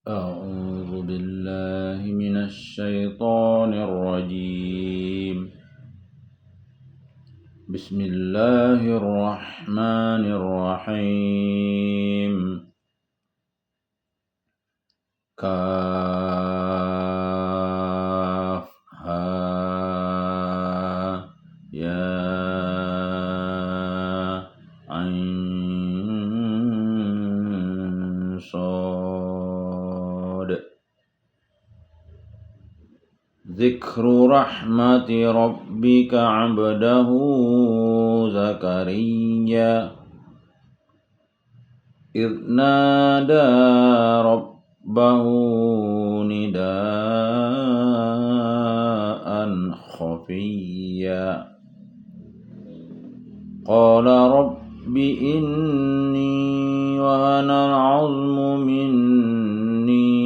أعوذ بالله من الشيطان الرجيم. بسم الله الرحمن الرحيم. كافها يا عين صاد. ذكر رحمة ربك عبده زكريا إذ نادى ربه نداء خفيا قال رب إني وهن العظم مني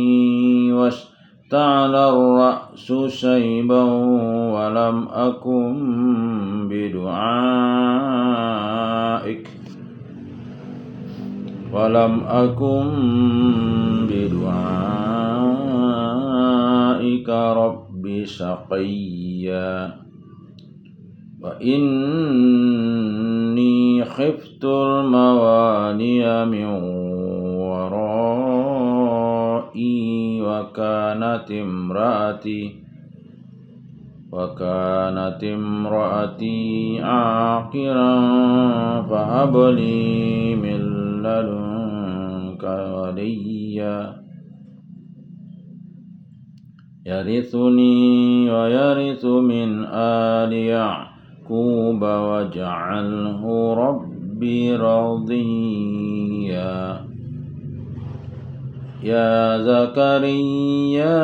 واشتعل الرأس شيبا ولم أكن بدعائك رب شقيا وإني خفت الموالي من ورائي وكانت امرأتي عاقرا فهب لي من لدنك وليا يرثني ويرث من آل يعقوب واجعله ربي رضيا يا زكريا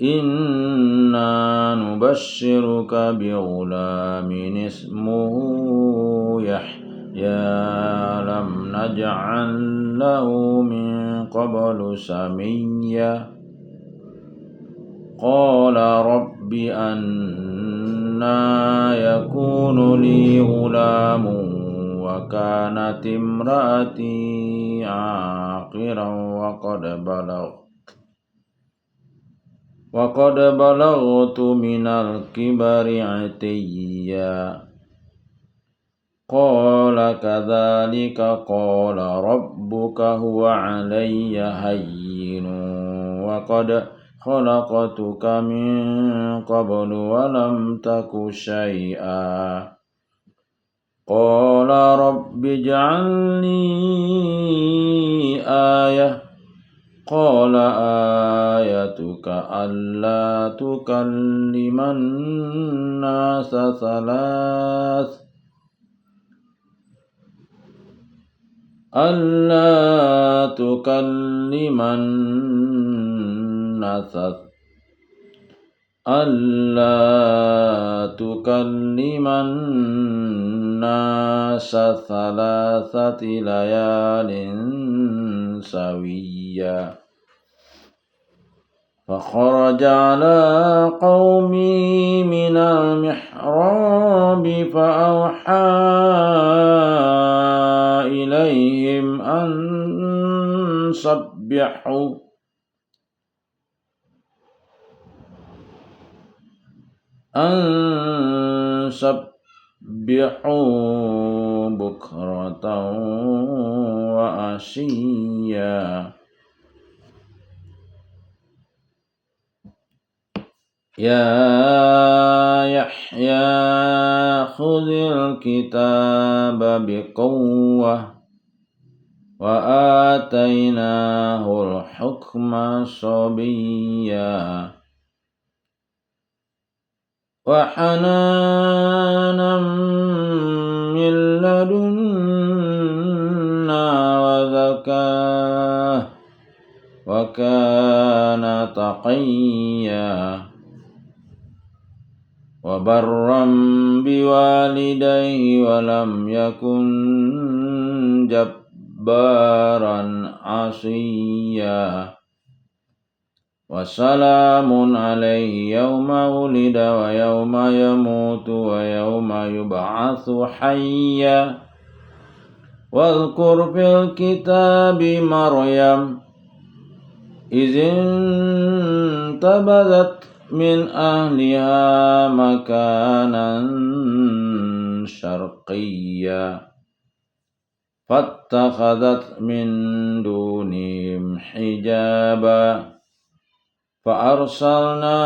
إنا نبشرك بغلام اسمه يحيى لم نجعل له من قبل سميا قال رب أنى يكون لي غلام وكانت امرأتي عاقرا وقد بلغت من الكبر عتيا قال كذلك قال ربك هو علي هين وقد خلقتك من قبل ولم تك شيئا قال رب اجعل لي آية قال آيتك ألا تكلم الناس ثلاثة ليال سويا فخرج على قومه من المحراب فأوحى إليهم أن سبحوا بكرة وعشيا يا يحيى خذ الكتاب بقوة وآتيناه الحكم صبيا وحنانا من لدنا وزكاة وكان تقيا وبرا بوالديه ولم يكن جبارا عصيا وسلام عليه يوم ولد ويوم يموت ويوم يبعث حيا واذكر في الكتاب مريم إذ انتبذت من أهلها مكانا شرقيا فاتخذت من دونهم حجابا فأرسلنا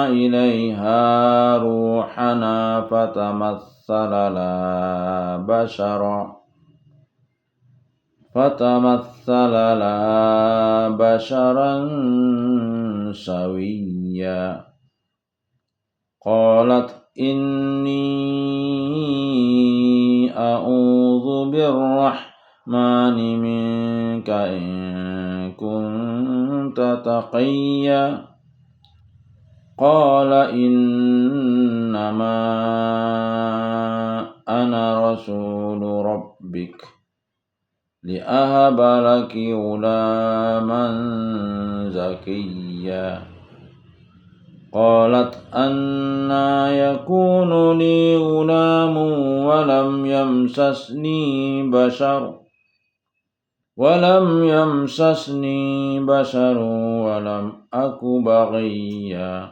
إليها روحنا فتمثل لها بشرا سويا قالت إني أعوذ بالرحمن منك إن كنت تقيا قال إنما أنا رسول ربك لأهب لك غلاما زكيا قالت أنى يكون لي غلام ولم يمسسني بشر ولم أك بغيا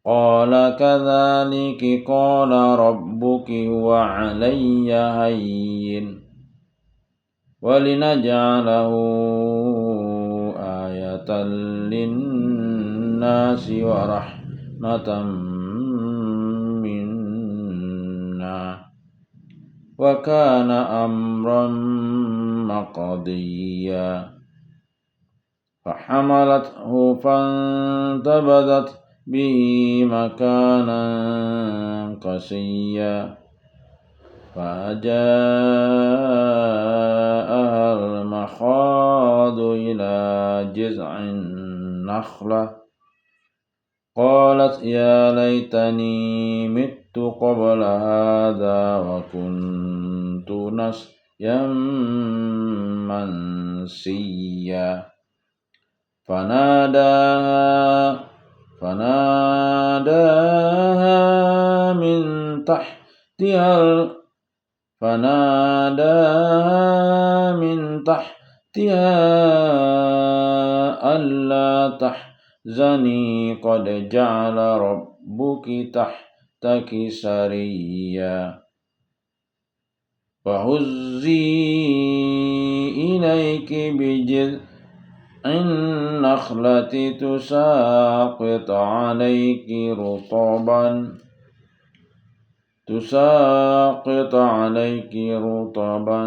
قال كذلك قال ربك هو علي هين ولنجعله آية للناس ورحمة منا وكان أمرا مقضيا فحملته فانتبذت به مكانا قصيا فجاءها المخاض إلى جذع النخلة قالت يا ليتني مت قبل هذا وكنت نسيا منسيا فناداها من تحتها ألا تحزني قد جعل ربك تحتك سريا فهزي إليك بجذع النخلة تساقط عليك رطبا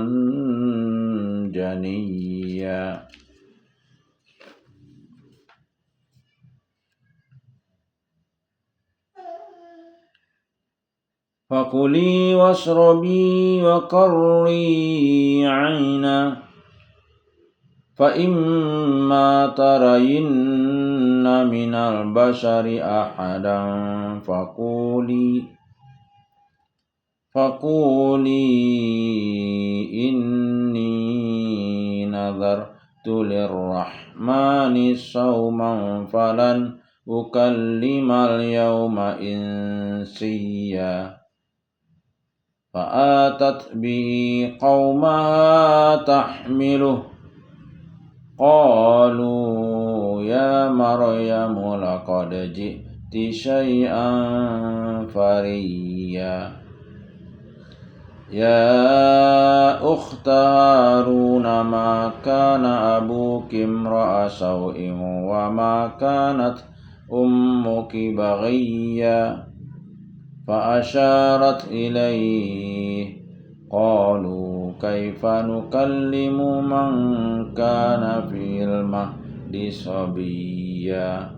جنيا فكلي واشربي وقري عينا فإما ترين من البشر أحدا فقولي إني نذرت للرحمن صوما فلن أكلم اليوم إنسيا فآتت به قومها تحمله قالوا يا مريم لقد جئت شيئا فريا يا أخت هارون ما كان أبوك امرأ سوء وما كانت أمك بغيا فأشارت إليه قالوا كيف نكلم من كان في المهد صبيا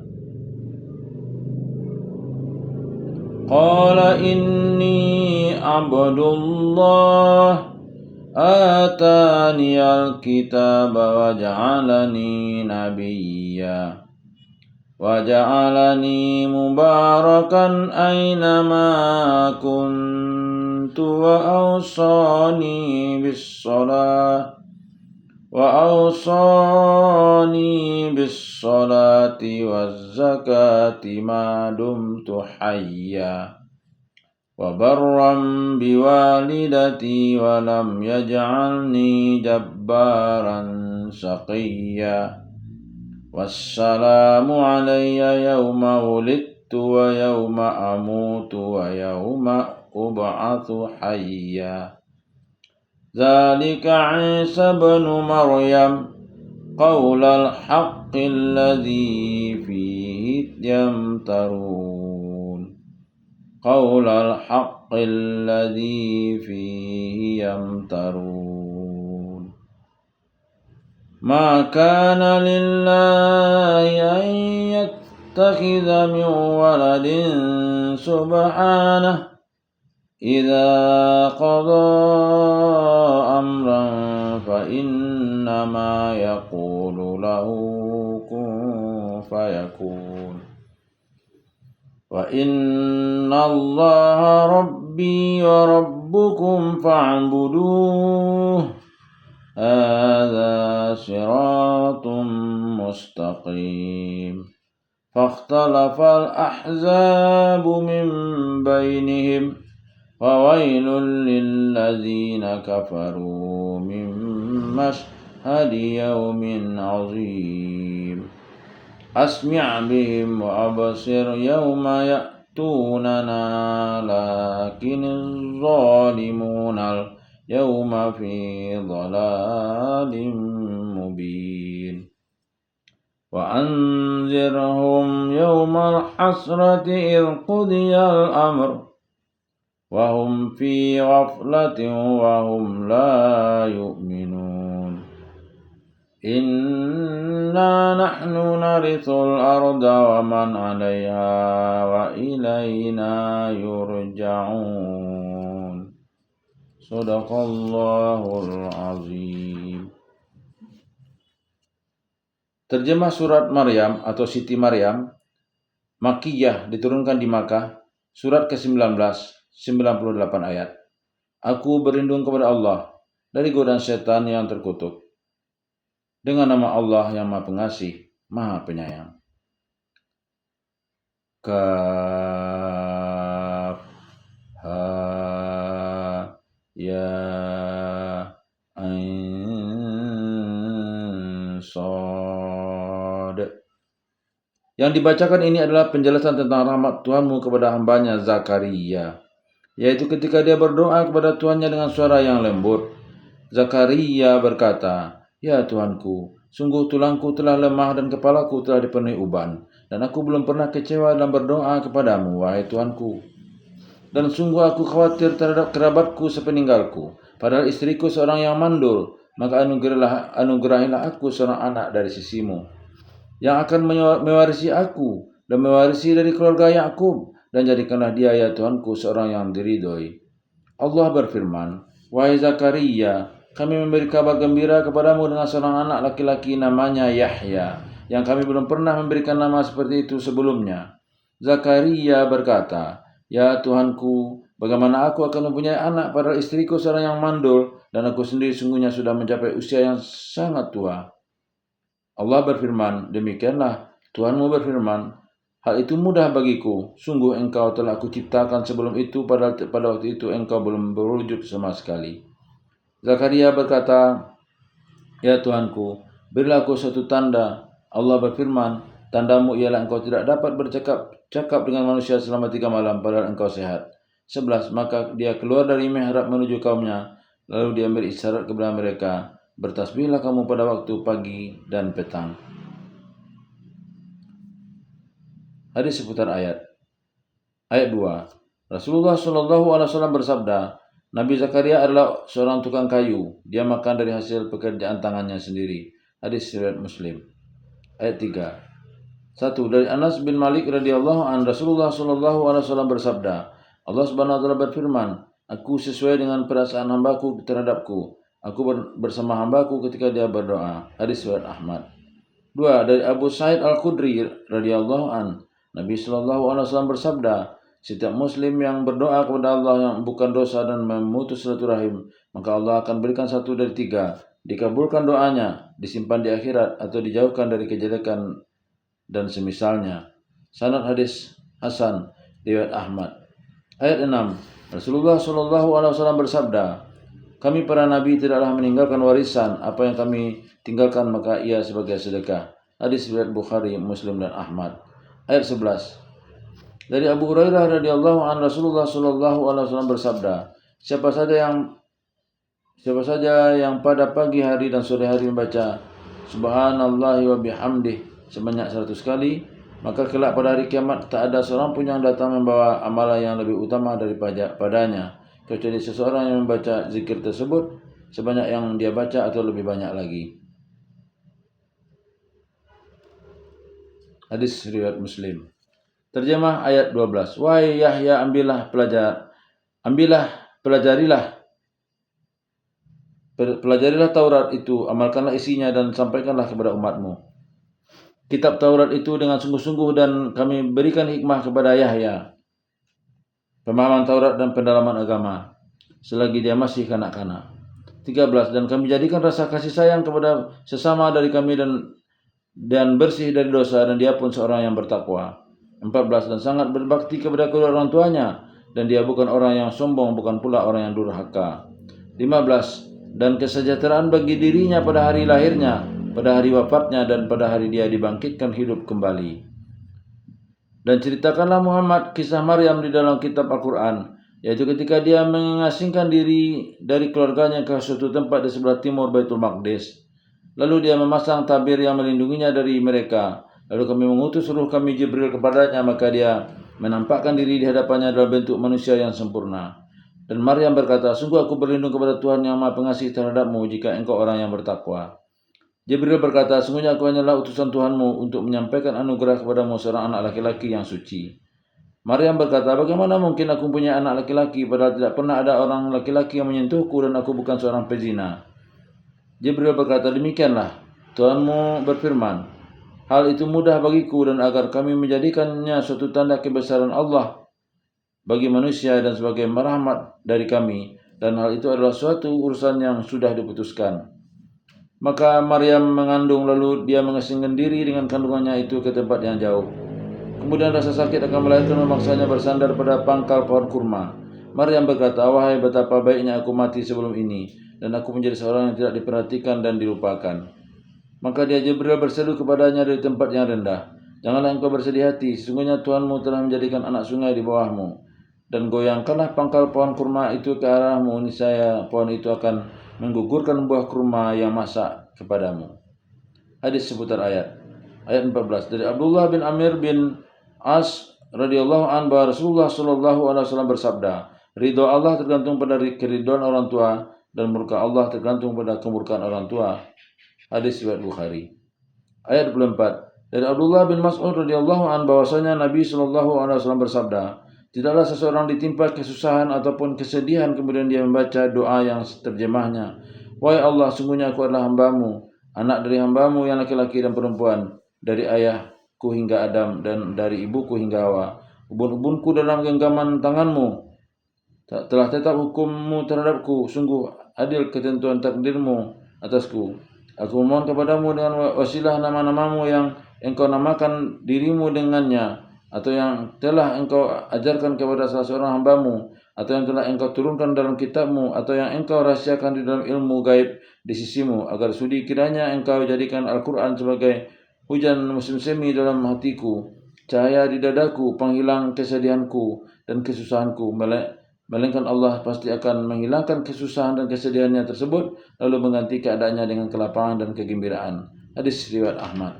قال إني عبد الله آتاني الكتاب وجعلني نبيا وجعلني مباركا أينما كنت وأوصاني بالصلاة والزكاة ما دمت حيا وبرا بوالدتي ولم يجعلني جبارا شقيا والسلام علي يوم ولدت ويوم أموت ويوم أبعث حيا ذلك عيسى بن مريم قول الحق الذي فيه يمترون قول الحق الذي فيه يمترون ما كان لله أن يتخذ من ولد سبحانه إذا قضى أمرا فإنما يقول له كن فيكون وإن الله ربي وربكم فاعبدوه هذا صراط مستقيم فاختلف الأحزاب من بينهم فويل للذين كفروا من مشهد يوم عظيم أسمع بهم وأبصر يوم يأتوننا لكن الظالمون اليوم في ضلال مبين وأنذرهم يوم الحسرة إذ قضي الأمر وهم في غفلة وهم لا يؤمنون إنا نحن نرث الأرض ومن عليها وإلينا يرجعون صدق الله العظيم. Terjemah surat Maryam atau Siti Maryam, Makkiyah, diturunkan di Makkah, surat ke-19, 98 ayat. Aku berlindung kepada Allah dari godaan setan yang terkutuk. Dengan nama Allah yang Maha Pengasih, Maha Penyayang. Kaf ha ya ain sad. Yang dibacakan ini adalah penjelasan tentang rahmat Tuhanmu kepada hambanya Zakaria, yaitu ketika dia berdoa kepada Tuhannya dengan suara yang lembut. Zakaria berkata, "Ya Tuhanku, sungguh tulangku telah lemah dan kepalaku telah dipenuhi uban, dan aku belum pernah kecewa dalam berdoa kepadamu, wahai Tuhanku. Dan sungguh aku khawatir terhadap kerabatku sepeninggalku, padahal istriku seorang yang mandul, maka anugerahilah aku seorang anak dari sisimu, yang akan mewarisi aku dan mewarisi dari keluarga Yakub, dan jadikanlah dia, ya Tuhanku, seorang yang diridhoi." Allah berfirman, "Wahai Zakaria, kami memberi kabar gembira kepadamu dengan seorang anak laki-laki namanya Yahya, yang kami belum pernah memberikan nama seperti itu sebelumnya." Zakaria berkata, "Ya Tuhanku, bagaimana aku akan mempunyai anak padahal istriku seorang yang mandul, dan aku sendiri sungguhnya sudah mencapai usia yang sangat tua." Allah berfirman, "Demikianlah Tuhanmu berfirman, hal itu mudah bagiku. Sungguh engkau telah aku ciptakan sebelum itu, padahal pada waktu itu engkau belum berwujud sama sekali." Zakaria berkata, "Ya Tuhanku, berilah aku suatu tanda." Allah berfirman, "Tandamu ialah engkau tidak dapat bercakap dengan manusia selama 3 malam, padahal engkau sehat." 11. Maka dia keluar dari mihrab menuju kaumnya, lalu dia beri isyarat kepada mereka, "Bertasbihlah kamu pada waktu pagi dan petang." Hadis seputar ayat. Ayat 2. Rasulullah SAW bersabda, Nabi Zakaria adalah seorang tukang kayu. Dia makan dari hasil pekerjaan tangannya sendiri. Hadis riwayat Muslim. Ayat 3. 1. Dari Anas bin Malik radhiyallahu an, Rasulullah SAW bersabda, Allah Subhanahu wa taala berfirman, "Aku sesuai dengan perasaan hambaku terhadapku. Aku bersama hambaku ketika dia berdoa." Hadis riwayat Ahmad. 2. Dari Abu Sa'id Al-Khudri radhiyallahu an, Nabi SAW bersabda, "Setiap muslim yang berdoa kepada Allah yang bukan dosa dan memutus silaturahim, maka Allah akan berikan satu dari 3. Dikabulkan doanya, disimpan di akhirat, atau dijauhkan dari kejelekan dan semisalnya." Sanad hadis Hasan riwayat Ahmad. Ayat 6. Rasulullah SAW bersabda, kami para nabi tidaklah meninggalkan warisan, apa yang kami tinggalkan maka ia sebagai sedekah. Hadis riwayat Bukhari, Muslim dan Ahmad. Ayat 11. Dari Abu Hurairah radhiyallahu an Rasulullah SAW bersabda, siapa saja yang pada pagi hari dan sore hari membaca Subhanallah wa bihamdih sebanyak 100 kali, maka kelak pada hari kiamat tak ada seorang pun yang datang membawa amalan yang lebih utama daripadanya, kecuali seseorang yang membaca zikir tersebut sebanyak yang dia baca atau lebih banyak lagi. Hadis riwayat Muslim. Terjemah ayat 12. Wahai Yahya, pelajarilah Taurat itu, amalkanlah isinya dan sampaikanlah kepada umatmu kitab Taurat itu dengan sungguh-sungguh, dan kami berikan hikmah kepada Yahya, pemahaman Taurat dan pendalaman agama, selagi dia masih kanak-kanak. 13. Dan kami jadikan rasa kasih sayang kepada sesama dari kami dan bersih dari dosa, dan dia pun seorang yang bertakwa. 14. Dan sangat berbakti kepada kedua orang tuanya, dan dia bukan orang yang sombong, bukan pula orang yang durhaka. 15. Dan kesejahteraan bagi dirinya pada hari lahirnya, pada hari wafatnya, dan pada hari dia dibangkitkan hidup kembali. Dan ceritakanlah Muhammad kisah Maryam di dalam kitab Al-Quran, yaitu ketika dia mengasingkan diri dari keluarganya ke suatu tempat di sebelah timur Baitul Maqdis. Lalu dia memasang tabir yang melindunginya dari mereka. Lalu kami mengutus ruh kami Jibril kepadanya, maka dia menampakkan diri di hadapannya dalam bentuk manusia yang sempurna. Dan Maryam berkata, sungguh aku berlindung kepada Tuhan yang Maha Pengasih terhadapmu jika engkau orang yang bertakwa. Jibril berkata, sungguhnya aku hanyalah utusan Tuhanmu untuk menyampaikan anugerah kepadamu seorang anak laki-laki yang suci. Maryam berkata, bagaimana mungkin aku punya anak laki-laki padahal tidak pernah ada orang laki-laki yang menyentuhku dan aku bukan seorang pezina. Jibril berkata, demikianlah Tuhanmu berfirman, hal itu mudah bagiku, dan agar kami menjadikannya suatu tanda kebesaran Allah bagi manusia dan sebagai merahmat dari kami, dan hal itu adalah suatu urusan yang sudah diputuskan. Maka Maryam mengandung, lalu dia mengasingkan diri dengan kandungannya itu ke tempat yang jauh. Kemudian rasa sakit akan melahirkan memaksanya bersandar pada pangkal pohon kurma. Maryam berkata, wahai betapa baiknya aku mati sebelum ini, dan aku menjadi seorang yang tidak diperhatikan dan dilupakan. Maka dia Jibril berseru kepadanya dari tempat yang rendah, janganlah engkau bersedih hati, sesungguhnya Tuhanmu telah menjadikan anak sungai di bawahmu, dan goyangkanlah pangkal pohon kurma itu ke arahmu, niscaya pohon itu akan menggugurkan buah kurma yang masak kepadamu. Hadis seputar ayat 14. Dari Abdullah bin Amir bin As radhiyallahu an bahwa Rasulullah SAW bersabda, ridho Allah tergantung pada keridhaan orang tua, dan murka Allah tergantung pada kemurkaan orang tua. Hadis riwayat Bukhari. Ayat 24. Dari Abdullah bin Mas'ud radhiyallahu an bahwasanya Nabi SAW bersabda, tidaklah seseorang ditimpa kesusahan ataupun kesedihan kemudian dia membaca doa yang terjemahnya, wahai Allah, sungguhnya aku adalah hambamu, anak dari hambamu yang laki-laki dan perempuan, dari ayahku hingga Adam dan dari ibuku hingga Hawa. Ubun-ubunku dalam genggaman tanganmu, telah tetap hukummu terhadapku, sungguh adil ketentuan takdirmu atasku. Aku memohon kepadamu dengan wasilah nama-namamu yang engkau namakan dirimu dengannya, atau yang telah engkau ajarkan kepada salah seorang hambamu, atau yang telah engkau turunkan dalam kitabmu, atau yang engkau rahasiakan di dalam ilmu gaib di sisimu, agar sudi kiranya engkau jadikan Al-Quran sebagai hujan musim semi dalam hatiku, cahaya di dadaku, penghilang kesedihanku dan kesusahanku. Melainkan Allah pasti akan menghilangkan kesusahan dan kesedihannya tersebut, lalu mengganti keadaannya dengan kelapangan dan kegembiraan. Hadis riwayat Ahmad.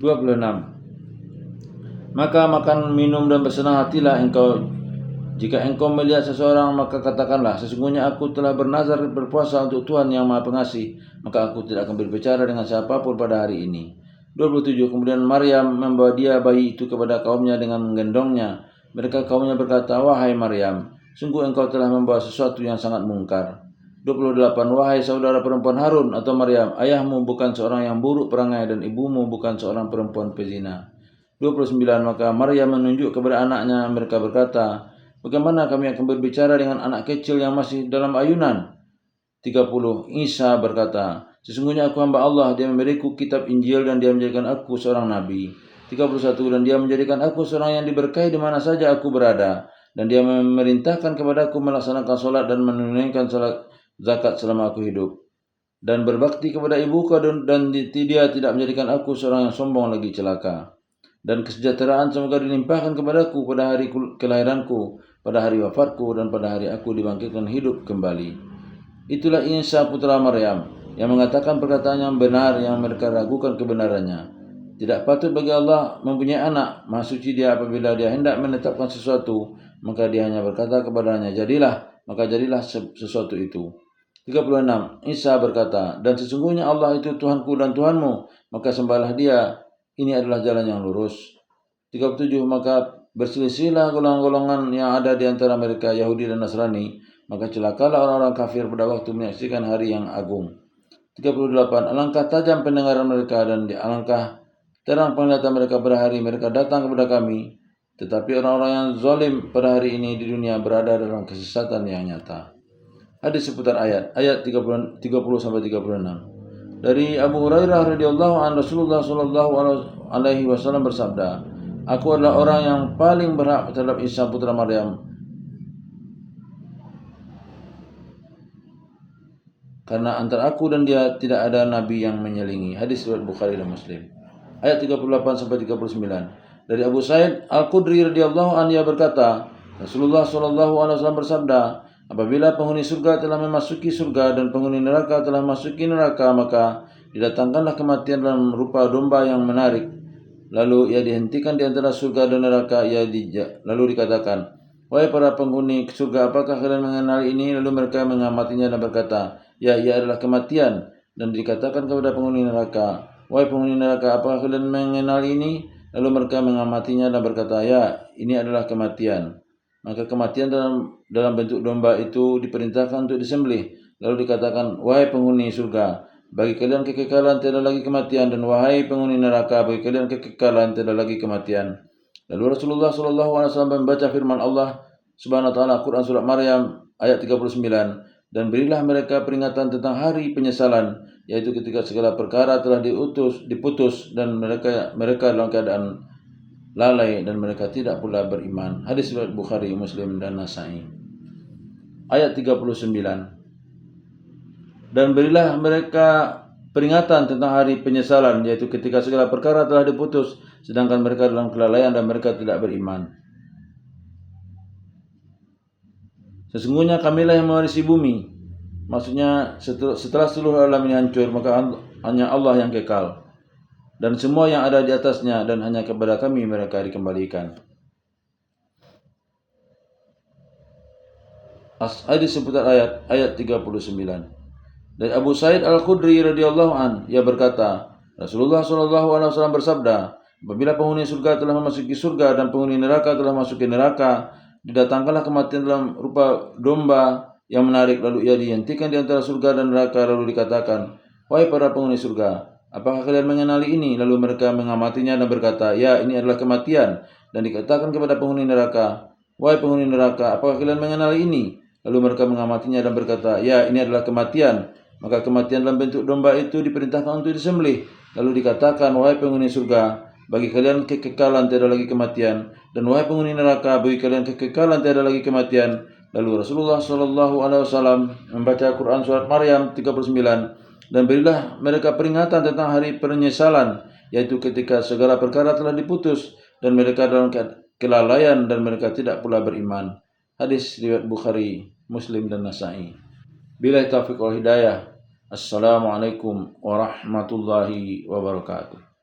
26. Maka makan, minum dan bersenang hatilah engkau jika engkau melihat seseorang, maka katakanlah, sesungguhnya aku telah bernazar berpuasa untuk Tuhan yang Maha Pengasih, maka aku tidak akan berbicara dengan siapapun pada hari ini. 27. Kemudian Maryam membawa dia bayi itu kepada kaumnya dengan menggendongnya. Mereka kaumnya berkata, wahai Maryam, sungguh engkau telah membawa sesuatu yang sangat mungkar. 28. Wahai saudara perempuan Harun atau Maryam, ayahmu bukan seorang yang buruk perangai dan ibumu bukan seorang perempuan pezina. 29. Maka Maryam menunjuk kepada anaknya. Mereka berkata, bagaimana kami akan berbicara dengan anak kecil yang masih dalam ayunan? 30. Isa berkata, sesungguhnya aku hamba Allah, dia memberiku kitab Injil dan dia menjadikan aku seorang nabi. 31. Dan dia menjadikan aku seorang yang diberkahi di mana saja aku berada, dan dia memerintahkan kepadaku melaksanakan solat dan menunaikan salat zakat selama aku hidup, dan berbakti kepada ibuku, dan dia tidak menjadikan aku seorang yang sombong lagi celaka. Dan kesejahteraan semoga dilimpahkan kepadaku pada hari kelahiranku, pada hari wafatku, dan pada hari aku dibangkitkan hidup kembali. Itulah Isa putra Maryam yang mengatakan perkataan yang benar yang mereka ragukan kebenarannya. Tidak patut bagi Allah mempunyai anak. Maha suci Dia apabila Dia hendak menetapkan sesuatu, maka Dia hanya berkata kepadanya, jadilah, maka jadilah sesuatu itu. 36. Isa berkata, dan sesungguhnya Allah itu Tuhanku dan Tuhanmu, maka sembahlah Dia. Ini adalah jalan yang lurus. 37. Maka berselisihlah golongan-golongan yang ada di antara mereka, Yahudi dan Nasrani, maka celakalah orang-orang kafir pada waktu menyaksikan hari yang agung. 38. Alangkah tajam pendengaran mereka dan alangkah terang penglihatan mereka pada hari mereka datang kepada kami. Tetapi orang-orang yang zalim pada hari ini di dunia berada dalam kesesatan yang nyata. Hadis seputar ayat 30 sampai 36. Dari Abu Hurairah radhiyallahu anhu, Rasulullah sallallahu alaihi wasallam bersabda, aku adalah orang yang paling berhak terhadap Isa putra Maryam, karena antara aku dan dia tidak ada nabi yang menyelingi. Hadis riwayat Bukhari dan Muslim. Ayat 38 sampai 39. Dari Abu Sa'id Al-Khudri radhiyallahu anhu, ia berkata, Rasulullah sallallahu alaihi wasallam bersabda, apabila penghuni surga telah memasuki surga dan penghuni neraka telah memasuki neraka, maka didatangkanlah kematian dalam rupa domba yang menarik. Lalu ia dihentikan di antara surga dan neraka. Lalu dikatakan, wahai para penghuni surga, apakah kalian mengenal ini? Lalu mereka mengamatinya dan berkata, ya, ia adalah kematian. Dan dikatakan kepada penghuni neraka, wahai penghuni neraka, apakah kalian mengenal ini? Lalu mereka mengamatinya dan berkata, ya, ini adalah kematian. Maka kematian dalam bentuk domba itu diperintahkan untuk disembelih. Lalu dikatakan, wahai penghuni surga, bagi kalian kekekalan, tiada lagi kematian, dan wahai penghuni neraka, bagi kalian kekekalan, tiada lagi kematian. Lalu Rasulullah SAW membaca firman Allah Subhanahu wa taala Quran surat Maryam ayat 39, dan berilah mereka peringatan tentang hari penyesalan, yaitu ketika segala perkara telah diputus, dan mereka dalam keadaan lalai dan mereka tidak pula beriman. Hadis riwayat Bukhari, Muslim dan Nasa'i. Ayat 39. Dan berilah mereka peringatan tentang hari penyesalan, yaitu ketika segala perkara telah diputus, sedangkan mereka dalam kelalaian dan mereka tidak beriman. Sesungguhnya kamilah yang mewarisi bumi. Maksudnya setelah seluruh alam ini hancur, maka hanya Allah yang kekal, dan semua yang ada di atasnya, dan hanya kepada kami mereka dikembalikan. Hadis seputar ayat 39. Dari Abu Sa'id Al-Khudri radhiyallahu an, ia berkata, Rasulullah SAW bersabda, apabila penghuni surga telah memasuki surga dan penghuni neraka telah memasuki neraka, didatangkanlah kematian dalam rupa domba yang menarik. Lalu ia dihentikan di antara surga dan neraka. Lalu dikatakan, wahai para penghuni surga, apakah kalian mengenali ini? Lalu mereka mengamatinya dan berkata, ya, ini adalah kematian. Dan dikatakan kepada penghuni neraka, wahai penghuni neraka, apakah kalian mengenali ini? Lalu mereka mengamatinya dan berkata, ya, ini adalah kematian. Maka kematian dalam bentuk domba itu diperintahkan untuk disembelih. Lalu dikatakan, wahai penghuni surga, bagi kalian kekekalan, tiada lagi kematian. Dan wahai penghuni neraka, bagi kalian kekekalan, tiada lagi kematian. Lalu Rasulullah SAW membaca Quran surat Maryam 39, dan berilah mereka peringatan tentang hari penyesalan, yaitu ketika segala perkara telah diputus dan mereka dalam kelalaian dan mereka tidak pula beriman. Hadis riwayat Bukhari, Muslim dan Nasa'i. Billahi taufiq wal hidayah. Assalamualaikum warahmatullahi wabarakatuh.